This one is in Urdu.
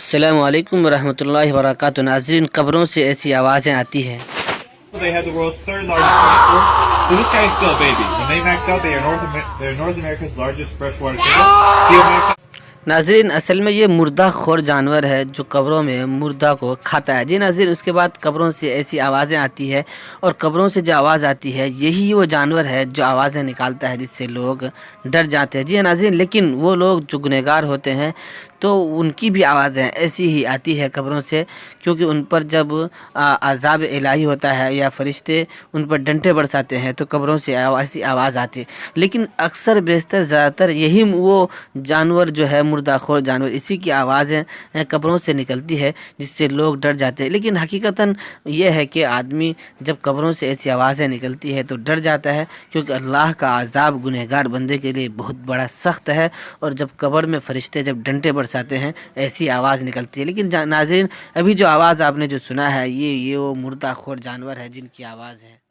السلام علیکم ورحمۃ اللہ وبرکاتہ۔ ناظرین، قبروں سے ایسی آوازیں آتی ہیں۔ They had the world's third largest freshwater. So this guy is still a baby. When they max out, they're North America's largest freshwater turtle. ناظرین، اصل میں یہ مردہ خور جانور ہے جو قبروں میں مردہ کو کھاتا ہے۔ جی ناظرین، اس کے بعد قبروں سے ایسی آوازیں آتی ہے، اور قبروں سے جو آواز آتی ہے یہی وہ جانور ہے جو آوازیں نکالتا ہے جس سے لوگ ڈر جاتے ہیں۔ جی ناظرین، لیکن وہ لوگ جو گنہگار ہوتے ہیں تو ان کی بھی آوازیں ایسی ہی آتی ہے قبروں سے، کیونکہ ان پر جب عذاب الہی ہوتا ہے یا فرشتے ان پر ڈنٹے برساتے ہیں تو قبروں سے ایسی آواز آتی ہے۔ لیکن اکثر بیشتر زیادہ تر یہی وہ جانور جو ہے مردہ خور جانور، اسی کی آوازیں قبروں سے نکلتی ہے جس سے لوگ ڈر جاتے ہیں۔ لیکن حقیقتاً یہ ہے کہ آدمی جب قبروں سے ایسی آوازیں نکلتی ہے تو ڈر جاتا ہے، کیونکہ اللہ کا عذاب گنہگار بندے کے لیے بہت بڑا سخت ہے، اور جب قبر میں فرشتے جب ڈنٹے برساتے ہیں ایسی آواز نکلتی ہے۔ لیکن ناظرین، ابھی جو آواز آپ نے جو سنا ہے یہ وہ مردہ خور جانور ہے جن کی آواز ہے۔